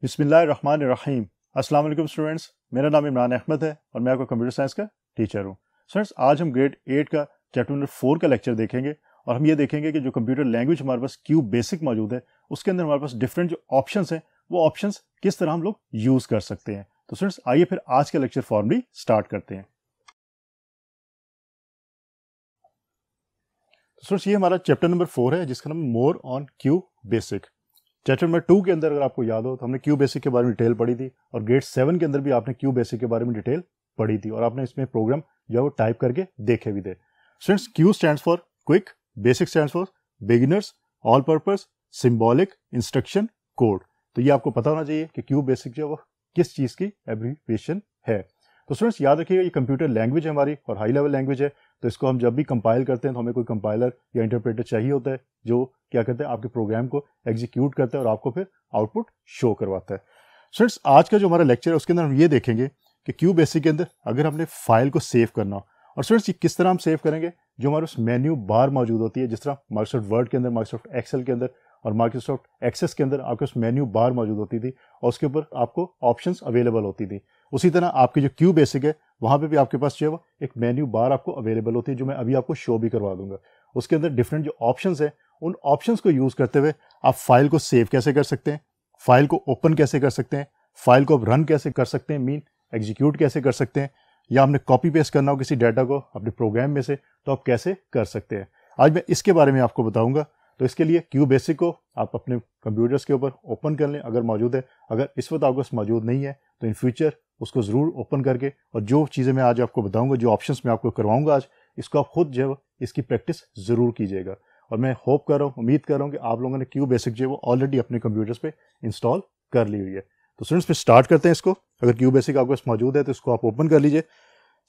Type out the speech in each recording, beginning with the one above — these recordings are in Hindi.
बिस्मिल्लाहिर्रहमानिर्रहीम। अस्सलाम वालेकुम स्टूडेंट्स, मेरा नाम इमरान अहमद है और मैं आपका कंप्यूटर साइंस का टीचर हूँ। स्टूडेंट्स, आज हम ग्रेड 8 का चैप्टर नंबर 4 का लेक्चर देखेंगे और हम ये देखेंगे कि जो कंप्यूटर लैंग्वेज हमारे पास क्यू बेसिक मौजूद है उसके अंदर हमारे पास डिफरेंट जो ऑप्शंस हैं वो ऑप्शंस किस तरह हम लोग यूज़ कर सकते हैं। तो स्टूडेंट्स, आइए फिर आज का लेक्चर फॉर्मली स्टार्ट करते हैं। स्टूडेंट्स, ये हमारा चैप्टर नंबर 4 है जिसका नाम more on Q basic. Chapter number 2 के अंदर अगर आपको याद हो तो हमने क्यू बेसिक के बारे में डिटेल पढ़ी थी और ग्रेड 7 के अंदर भी आपने क्यू बेसिक के बारे में डिटेल पढ़ी थी और आपने इसमें प्रोग्राम जो है वो टाइप करके देखे भी थे। Students, Q stands for quick, basic stands for beginners, all purpose, symbolic, instruction, code. तो ये आपको पता होना चाहिए कि क्यू बेसिक जो है वो किस चीज़ की एब्रीविएशन है। तो स्टूडेंट्स, याद रखिएगा ये कंप्यूटर लैंग्वेज है हमारी और हाई लेवल लैंग्वेज है, तो इसको हम जब भी कंपाइल करते हैं तो हमें कोई कंपाइलर या इंटरप्रेटर चाहिए होता है जो क्या करते हैं आपके प्रोग्राम को एग्जीक्यूट करता है और आपको फिर आउटपुट शो करवाता है। स्टूडेंट्स, आज का जो हमारा लेक्चर है उसके अंदर हम ये देखेंगे कि क्यू बेसिक के अंदर अगर हमने फाइल को सेव करना हो और स्टूडेंट्स ये किस तरह हम सेव करेंगे, जो हमारे उस मेन्यू बार मौजूद होती है, जिस तरह माइक्रोसॉफ्ट वर्ड के अंदर, माइक्रोसॉफ्ट एक्सेल के अंदर और माइक्रोसॉफ्ट एक्सेस के अंदर आपके उस मेन्यू बार मौजूद होती थी और उसके ऊपर आपको ऑप्शंस अवेलेबल होती थी, उसी तरह आपकी जो क्यू बेसिक है वहाँ पे भी आपके पास जो है वो एक मेन्यू बार आपको अवेलेबल होती है, जो मैं अभी आपको शो भी करवा दूंगा। उसके अंदर डिफरेंट जो ऑप्शंस है उन ऑप्शंस को यूज़ करते हुए आप फाइल को सेव कैसे कर सकते हैं, फाइल को ओपन कैसे कर सकते हैं, फाइल को आप रन कैसे कर सकते हैं, मीन एग्जीक्यूट कैसे कर सकते हैं, या आपने कॉपी पेस्ट करना हो किसी डाटा को अपने प्रोग्राम में से तो आप कैसे कर सकते हैं। आज मैं इसके बारे में आपको बताऊंगा। तो इसके लिए क्यू बेसिक को आप अपने कंप्यूटर्स के ऊपर ओपन कर लें अगर मौजूद है। अगर इस वक्त आपके पास मौजूद नहीं है तो इन फ्यूचर उसको ज़रूर ओपन करके और जो चीज़ें मैं आज आपको बताऊंगा, जो ऑप्शंस मैं आपको करवाऊंगा आज, इसको आप खुद जो है इसकी प्रैक्टिस ज़रूर कीजिएगा। और मैं होप कर रहा हूँ, उम्मीद कर रहा हूँ कि आप लोगों ने क्यू बेसिक जो है वो ऑलरेडी अपने कंप्यूटर्स पे इंस्टॉल कर ली हुई है। तो स्टूडेंट्स, फिर स्टार्ट करते हैं इसको। अगर क्यू बेसिक आपके पास मौजूद है तो इसको आप ओपन कर लीजिए।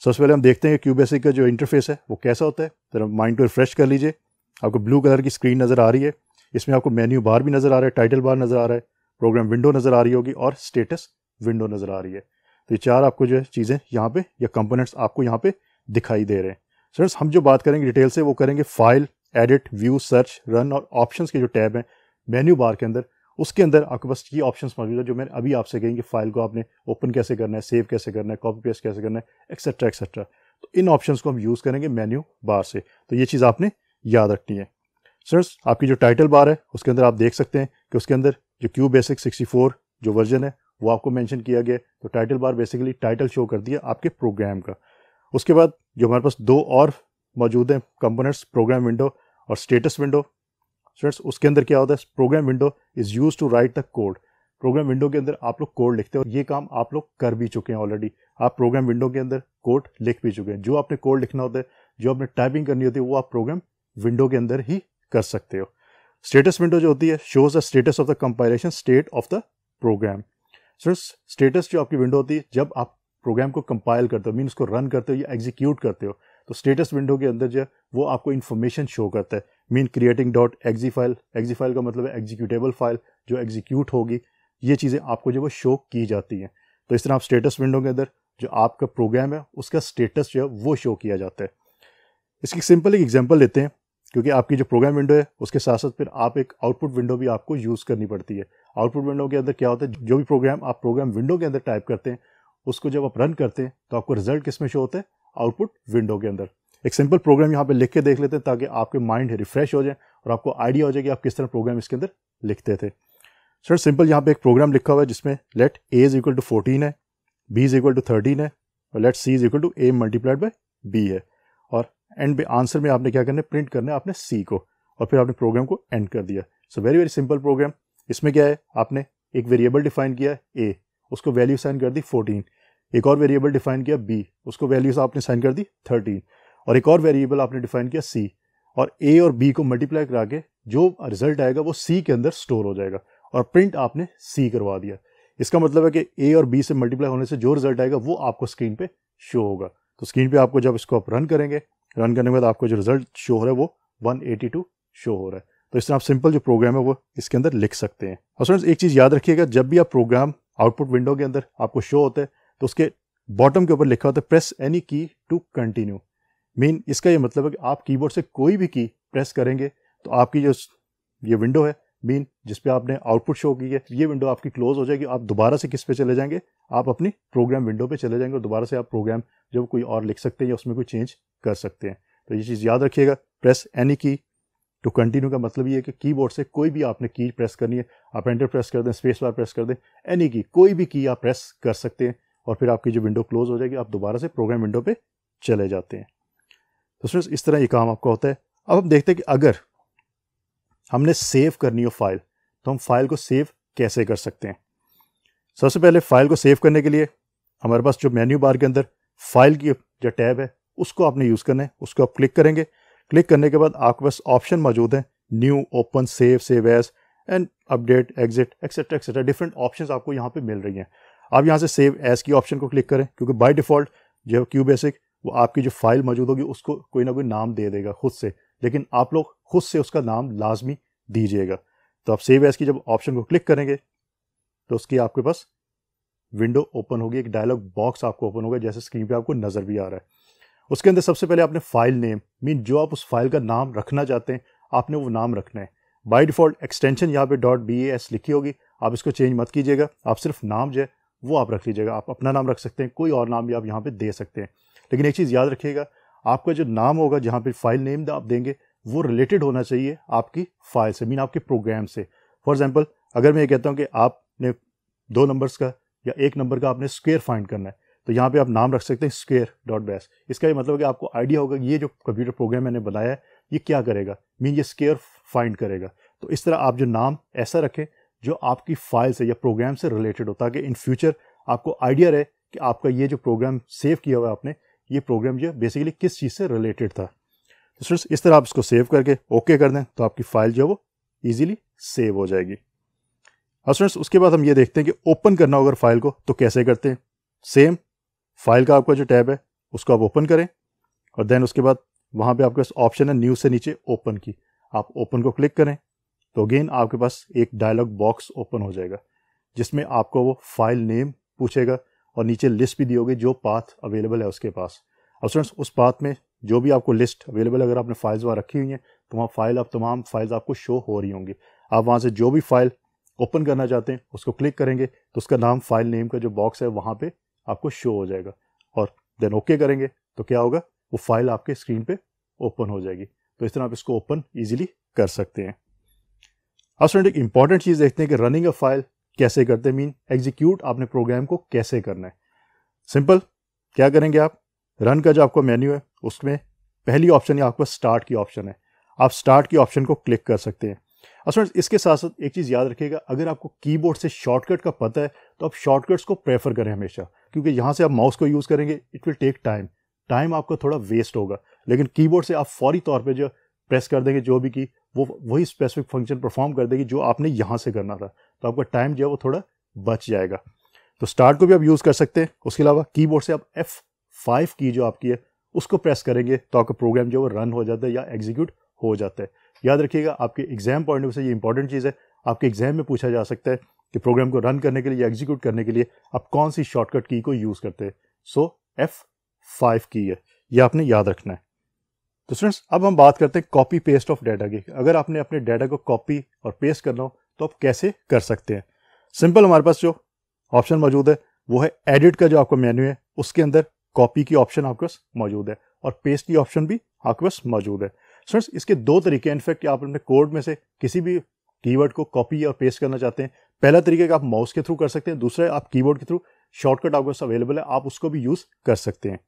सबसे पहले हम देखते हैं कि क्यू बेसिक का जो इंटरफेस है वो कैसा होता है। तो माइंड को रिफ्रेश कर लीजिए। आपको ब्लू कलर की स्क्रीन नज़र आ रही है, इसमें आपको मेन्यू बार भी नज़र आ रहा है, टाइटल बार नज़र आ रहा है, प्रोग्राम विंडो नज़र आ रही होगी और स्टेटस विंडो नज़र आ रही है। तो ये चार आपको जो है चीज़ें यहाँ पे या कंपोनेंट्स आपको यहाँ पे दिखाई दे रहे हैं। स्टूडेंट्स, हम जो बात करेंगे डिटेल से वो करेंगे file, edit, view, search, run और ऑप्शंस के जो टैब हैं मेन्यू बार के अंदर, उसके अंदर आपके पास ये ऑप्शंस मौजूद है जो मैंने अभी आपसे कहेंगे कि फाइल को आपने ओपन कैसे करना है, सेव कैसे करना है, कॉपी पेस्ट कैसे करना है, एक्सेट्रा एक्सेट्रा। तो इन ऑप्शंस को हम यूज़ करेंगे मेन्यू बार से। तो ये चीज़ आपने याद रखनी है। स्टूडेंट्स, आपकी जो टाइटल बार है उसके अंदर आप देख सकते हैं कि उसके अंदर जो क्यू बेसिक 64 जो वर्जन है वो आपको मेंशन किया गया है। तो title bar basically title show कर दिया आपके प्रोग्राम का। उसके बाद जो हमारे पास दो और मौजूद हैं कंपोनेंट्स, प्रोग्राम विंडो और स्टेटस विंडो। स्टूडेंट्स, उसके अंदर क्या होता है, program window is use to write the code. Program window के अंदर आप लोग कोड लिखते हो, ये काम आप लोग कर भी चुके हैं ऑलरेडी। आप प्रोग्राम विंडो के अंदर कोड लिख भी चुके हैं। जो आपने कोड लिखना होता है, जो आपने टाइपिंग करनी होती है, वो आप प्रोग्राम विंडो के अंदर ही कर सकते हो। स्टेटस विंडो जो होती है shows the status of the compilation state of the program. Status जो आपकी विंडो होती है जब आप प्रोग्राम को कंपाइल करते हो, मीन उसको रन करते हो या एग्जीक्यूट करते हो, तो स्टेटस विंडो के अंदर जो है वो आपको इन्फॉर्मेशन शो करता है। Mean creating dot exe file, exe file का मतलब है एग्जीक्यूटेबल फाइल जो एग्जीक्यूट होगी, ये चीज़ें आपको जो वो शो की जाती हैं। तो इस तरह आप स्टेटस विंडो के अंदर जो आपका प्रोग्राम है उसका स्टेटस जो है वो शो किया जाता है। इसकी सिंपल एक एग्जांपल लेते हैं, क्योंकि आपकी जो प्रोग्राम विंडो है उसके साथ साथ फिर आप एक आउटपुट विंडो भी आपको यूज़ करनी पड़ती है। आउटपुट विंडो के अंदर क्या होता है, जो भी प्रोग्राम आप प्रोग्राम विंडो के अंदर टाइप करते हैं उसको जब आप रन करते हैं तो आपको रिजल्ट किस में शो होता है, आउटपुट विंडो के अंदर। एक सिंपल प्रोग्राम यहाँ पे लिख के देख लेते हैं ताकि आपके माइंड रिफ्रेश हो जाए और आपको आइडिया हो जाए कि आप किस तरह प्रोग्राम इसके अंदर लिखते थे। सर सिंपल यहाँ पे एक प्रोग्राम लिखा हुआ है जिसमें let A is equal to 14 है, बी इज इक्वल टू 13 है और let C is equal to A multiplied by B है। और एंड में आंसर में आपने क्या करना है, प्रिंट करना है आपने सी को और फिर आपने प्रोग्राम को एंड कर दिया। So very very simple program. इसमें क्या है, आपने एक वेरिएबल डिफाइन किया ए, उसको वैल्यू साइन कर दी 14, एक और वेरिएबल डिफाइन किया बी, उसको वैल्यूज आपने साइन कर दी 13 और एक और वेरिएबल आपने डिफाइन किया सी, और ए और बी को मल्टीप्लाई करा के जो रिजल्ट आएगा वो सी के अंदर स्टोर हो जाएगा और प्रिंट आपने सी करवा दिया। इसका मतलब है कि ए और बी से मल्टीप्लाई होने से जो रिजल्ट आएगा वो आपको स्क्रीन पे शो होगा। तो स्क्रीन पे आपको जब इसको आप रन करेंगे, रन करने के बाद आपको जो रिजल्ट शो हो रहा है वो 182 शो हो रहा है। तो इस तरह आप सिंपल जो प्रोग्राम है वो इसके अंदर लिख सकते हैं। और स्टूडेंट्स एक चीज़ याद रखिएगा, जब भी आप प्रोग्राम आउटपुट विंडो के अंदर आपको शो होता है तो उसके बॉटम के ऊपर लिखा होता है प्रेस एनी की टू कंटिन्यू। मीन इसका ये मतलब है कि आप कीबोर्ड से कोई भी की प्रेस करेंगे तो आपकी जो ये विंडो है मीन जिस पे आपने आउटपुट शो की है, ये विंडो आपकी क्लोज हो जाएगी। आप दोबारा से किस पे चले जाएंगे, आप अपनी प्रोग्राम विंडो पे चले जाएंगे और दोबारा से आप प्रोग्राम जो कोई और लिख सकते हैं या उसमें कोई चेंज कर सकते हैं। तो ये चीज़ याद रखिएगा। प्रेस एनी की टू कंटिन्यू का मतलब ये है कि कीबोर्ड से कोई भी आपने की प्रेस करनी है, आप एंटर प्रेस कर दें, स्पेस बार प्रेस कर दें, एनी की कोई भी की आप प्रेस कर सकते हैं और फिर आपकी जो विंडो क्लोज हो जाएगी, आप दोबारा से प्रोग्राम विंडो पे चले जाते हैं। तो फ्रेंड्स इस तरह ये काम आपका होता है। अब हम देखते हैं कि अगर हमने सेव करनी हो फाइल, तो हम फाइल को सेव कैसे कर सकते हैं। सबसे पहले फाइल को सेव करने के लिए हमारे पास जो मेन्यू बार के अंदर फाइल की जो टैब है उसको आपने यूज़ करना है। उसको आप क्लिक करेंगे। क्लिक करने के बाद आपके पास ऑप्शन मौजूद है, new, open, save as and update, exit, etcetera etcetera. Different options आपको यहाँ पे मिल रही हैं। आप यहाँ से सेव एज की ऑप्शन को क्लिक करें, क्योंकि बाय डिफ़ॉल्ट जो क्यूबेसिक वो आपकी जो फाइल मौजूद होगी उसको कोई ना कोई नाम दे देगा खुद से, लेकिन आप लोग खुद से उसका नाम लाजमी दीजिएगा। तो आप सेव एज की जब ऑप्शन को क्लिक करेंगे तो उसकी आपके पास विंडो ओपन होगी, एक डायलॉग बॉक्स आपको ओपन होगा, जैसे स्क्रीन पे आपको नजर भी आ रहा है। उसके अंदर सबसे पहले आपने फाइल नेम, मीन जो आप उस फाइल का नाम रखना चाहते हैं आपने वो नाम रखना है। बाय डिफॉल्ट एक्सटेंशन यहाँ पे .bas लिखी होगी, आप इसको चेंज मत कीजिएगा। आप सिर्फ नाम जो है वो आप रख लीजिएगा। आप अपना नाम रख सकते हैं, कोई और नाम भी आप यहाँ पे दे सकते हैं, लेकिन एक चीज़ याद रखिएगा, आपका जो नाम होगा जहाँ पे फाइल नेम आप देंगे वो रिलेटेड होना चाहिए आपकी फाइल से, मीन आपके प्रोग्राम से। फॉर एग्जाम्पल अगर मैं ये कहता हूँ कि आपने 2 नंबर्स का या 1 नंबर का आपने स्क्वायर फाइंड करना है, तो यहाँ पे आप नाम रख सकते हैं square.bas। इसका ये मतलब है कि आपको आइडिया होगा कि ये जो कंप्यूटर प्रोग्राम मैंने बनाया है ये क्या करेगा, मीन ये स्क्वायर फाइंड करेगा। तो इस तरह आप जो नाम ऐसा रखें जो आपकी फाइल से या प्रोग्राम से रिलेटेड हो, ताकि इन फ्यूचर आपको आइडिया रहे कि आपका ये जो प्रोग्राम सेव किया हुआ है आपने, ये प्रोग्राम जो बेसिकली किस चीज़ से रिलेटेड था। तो इस तरह आप इसको सेव करके ओके कर दें तो आपकी फाइल जो है वो ईजिली सेव हो जाएगी। अब फ्रेंड्स उसके बाद हम ये देखते हैं कि ओपन करना होगा फाइल को तो कैसे करते हैं। सेम फाइल का आपका जो टैब है उसको आप ओपन करें और देन उसके बाद वहाँ पे आपके पास ऑप्शन है न्यू से नीचे ओपन की, आप ओपन को क्लिक करें तो अगेन आपके पास एक डायलॉग बॉक्स ओपन हो जाएगा, जिसमें आपको वो फाइल नेम पूछेगा और नीचे लिस्ट भी दी होगी जो पाथ अवेलेबल है उसके पास। अब फ्रेंड्स उस पाथ में जो भी आपको लिस्ट अवेलेबल, अगर आपने फाइल्स वहाँ रखी हुई हैं तो वहाँ फाइल आप तमाम फाइल्स आपको शो हो रही होंगी। आप वहाँ से जो भी फाइल ओपन करना चाहते हैं उसको क्लिक करेंगे तो उसका नाम, फाइल नेम का जो बॉक्स है वहाँ पे आपको शो हो जाएगा और देन ओके करेंगे तो क्या होगा, वो फाइल आपके स्क्रीन पे ओपन हो जाएगी। तो इस तरह आप इसको ओपन इजीली कर सकते हैं। अब स्टूडेंट एक इंपॉर्टेंट चीज़ देखते हैं कि रनिंग अ फाइल कैसे करते हैं, मीन एग्जीक्यूट आपने प्रोग्राम को कैसे करना है। सिंपल, क्या करेंगे आप, रन का जो आपका मेन्यू है उसमें पहली ऑप्शन है आपका स्टार्ट की ऑप्शन है, आप स्टार्ट की ऑप्शन को क्लिक कर सकते हैं। और फ्रेंड्स इसके साथ साथ एक चीज़ याद रखिएगा, अगर आपको कीबोर्ड से शॉर्टकट का पता है तो आप शॉर्टकट्स को प्रेफर करें हमेशा, क्योंकि यहाँ से आप माउस को यूज़ करेंगे इट विल टेक टाइम आपका थोड़ा वेस्ट होगा, लेकिन कीबोर्ड से आप फौरी तौर पे जो प्रेस कर देंगे जो भी की वो वही स्पेसिफिक फंक्शन परफॉर्म कर देगी जो आपने यहाँ से करना था, तो आपका टाइम जो है वो थोड़ा बच जाएगा। तो स्टार्ट को भी आप यूज़ कर सकते हैं। उसके अलावा कीबोर्ड से आप F5 की जो आपकी है उसको प्रेस करेंगे तो आपका प्रोग्राम जो है वो रन हो जाता है या एग्जीक्यूट हो जाता है। याद रखिएगा आपके एग्जाम पॉइंट ऑफ व्यू से ये इंपॉर्टेंट चीज़ है, आपके एग्जाम में पूछा जा सकता है कि प्रोग्राम को रन करने के लिए या एग्जीक्यूट करने के लिए आप कौन सी शॉर्टकट की को यूज़ करते हैं। सो F5 की है, ये आपने याद रखना है। तो स्टूडेंट्स अब हम बात करते हैं कॉपी पेस्ट ऑफ डाटा की। अगर आपने अपने डाटा को कॉपी और पेस्ट करना हो तो आप कैसे कर सकते हैं। सिंपल, हमारे पास जो ऑप्शन मौजूद है वो है एडिट का जो आपका मेन्यू है, उसके अंदर कॉपी की ऑप्शन आपके पास मौजूद है और पेस्ट की ऑप्शन भी आपके पास मौजूद है। फ्रेंड्स इसके 2 तरीके हैं। इनफैक्ट आप अपने कोड में से किसी भी कीवर्ड को कॉपी और पेस्ट करना चाहते हैं, पहला तरीका कि आप माउस के थ्रू कर सकते हैं, दूसरा है आप कीबोर्ड के थ्रू शॉर्टकट आपके पास अवेलेबल है, आप उसको भी यूज़ कर सकते हैं।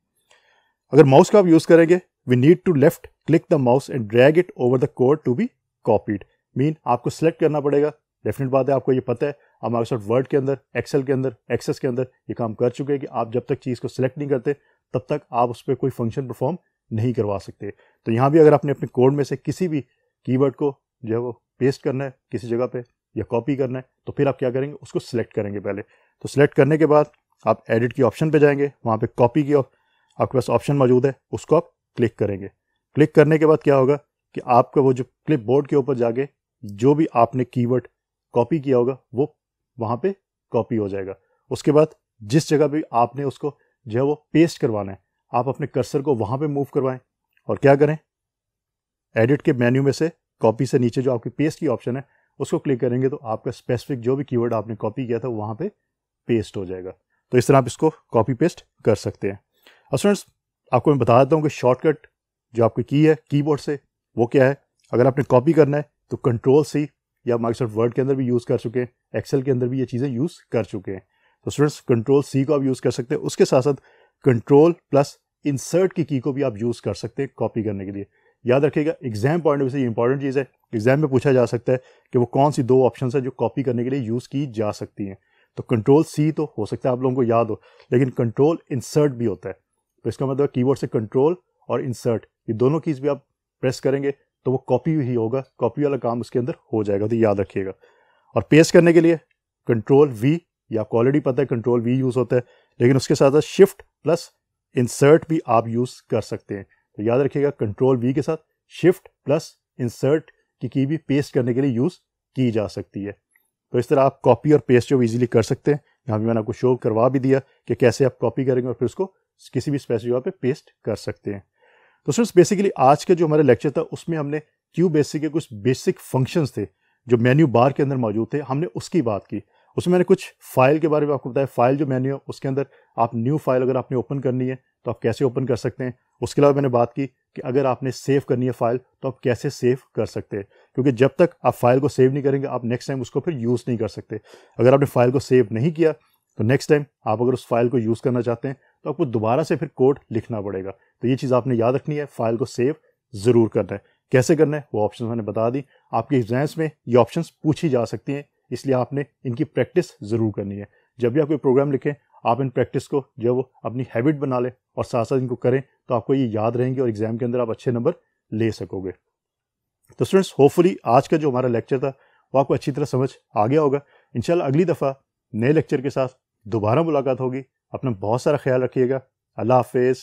अगर माउस का आप यूज़ करेंगे, we need to left click the mouse and drag it over the code to be copied, mean आपको सेलेक्ट करना पड़ेगा। डेफिनेट बात है, आपको ये पता है, आप माइक्रोसॉफ्ट वर्ड के अंदर, एक्सेल के अंदर, एक्सेस के अंदर ये काम कर चुके हैं कि आप जब तक चीज़ को सिलेक्ट नहीं करते तब तक आप उस पर कोई फंक्शन परफॉर्म नहीं करवा सकते। तो यहाँ भी अगर आपने अपने कोड में से किसी भी कीवर्ड को जो है वो पेस्ट करना है किसी जगह पे या कॉपी करना है, तो फिर आप क्या करेंगे, उसको सिलेक्ट करेंगे पहले। तो सिलेक्ट करने के बाद आप एडिट की ऑप्शन पे जाएंगे, वहाँ पे कॉपी की आपके पास ऑप्शन मौजूद है, उसको आप क्लिक करेंगे। क्लिक करने के बाद क्या होगा कि आपका वो जो क्लिप बोर्ड के ऊपर जाके जो भी आपने कीवर्ड कॉपी किया होगा वो वहाँ पे कॉपी हो जाएगा। उसके बाद जिस जगह पे आपने उसको जो है वो पेस्ट करवाना है, आप अपने कर्सर को वहाँ पे मूव करवाएं और क्या करें, एडिट के मेन्यू में से कॉपी से नीचे जो आपकी पेस्ट की ऑप्शन है उसको क्लिक करेंगे तो आपका स्पेसिफिक जो भी कीवर्ड आपने कॉपी किया था वहाँ पे पेस्ट हो जाएगा। तो इस तरह आप इसको कॉपी पेस्ट कर सकते हैं। और स्टूडेंट्स आपको मैं बता देता हूँ कि शॉर्टकट जो आपकी की है कीबोर्ड से वो क्या है। अगर आपने कॉपी करना है तो Ctrl+C या माइक्रोसॉफ्ट वर्ड के अंदर भी यूज़ कर चुके हैं, एक्सेल के अंदर भी ये चीज़ें यूज़ कर चुके हैं। तो स्टूडेंट्स Ctrl+C को आप यूज़ कर सकते हैं, उसके साथ साथ Ctrl+Insert की को भी आप यूज़ कर सकते हैं कॉपी करने के लिए। याद रखिएगा एग्जाम पॉइंट ऑफ व्यू से ये इंपॉर्टेंट चीज़ है, एग्जाम में पूछा जा सकता है कि वो कौन सी 2 ऑप्शन है जो कॉपी करने के लिए यूज़ की जा सकती हैं। तो Ctrl+C तो हो सकता है आप लोगों को याद हो, लेकिन Ctrl+Insert भी होता है। तो इसका मतलब कीबोर्ड से कंट्रोल और इंसर्ट ये दोनों कीज भी आप प्रेस करेंगे तो वो कॉपी ही होगा, कॉपी वाला काम उसके अंदर हो जाएगा, तो याद रखिएगा। और पेस्ट करने के लिए Ctrl+V, या आपको ऑलरेडी पता है Ctrl+V यूज़ होता है, लेकिन उसके साथ साथ Shift+Insert भी आप यूज़ कर सकते हैं। तो याद रखिएगा Ctrl+V के साथ Shift+Insert की भी पेस्ट करने के लिए यूज़ की जा सकती है। तो इस तरह आप कॉपी और पेस्ट जो इजीली कर सकते हैं। यहाँ भी मैंने आपको शो करवा भी दिया कि कैसे आप कॉपी करेंगे और फिर उसको किसी भी स्पेसिफिक जगह पे पेस्ट कर सकते हैं। तो स्टूडेंट्स बेसिकली आज के जो हमारा लेक्चर था उसमें हमने QBasic के कुछ बेसिक फंक्शंस थे जो मेन्यू बार के अंदर मौजूद थे, हमने उसकी बात की। उसमें मैंने कुछ फाइल के बारे में आपको बताया, फाइल जो मेन्यू है उसके अंदर आप न्यू फाइल अगर आपने ओपन करनी है तो आप कैसे ओपन कर सकते हैं। उसके अलावा मैंने बात की कि अगर आपने सेव करनी है फाइल तो आप कैसे सेव कर सकते हैं, क्योंकि जब तक आप फाइल को सेव नहीं करेंगे आप नेक्स्ट टाइम उसको फिर यूज़ नहीं कर सकते। अगर आपने फाइल को सेव नहीं किया तो नेक्स्ट टाइम आप अगर उस फाइल को यूज़ करना चाहते हैं तो आपको दोबारा से फिर कोड लिखना पड़ेगा। तो ये चीज़ आपने याद रखनी है, फाइल को सेव ज़रूर करना है। कैसे करना है वो ऑप्शन मैंने बता दी। आपके एग्जाम्स में ये ऑप्शंस पूछी जा सकती हैं, इसलिए आपने इनकी प्रैक्टिस ज़रूर करनी है। जब भी आप कोई प्रोग्राम लिखें आप इन प्रैक्टिस को जो वो अपनी हैबिट बना लें और साथ साथ इनको करें तो आपको ये याद रहेंगे और एग्जाम के अंदर आप अच्छे नंबर ले सकोगे। तो स्टूडेंट्स होपफुली आज का जो हमारा लेक्चर था वो आपको अच्छी तरह समझ आ गया होगा। इंशाल्लाह अगली दफ़ा नए लेक्चर के साथ दोबारा मुलाकात होगी। अपना बहुत सारा ख्याल रखिएगा। अल्लाह हाफिज़।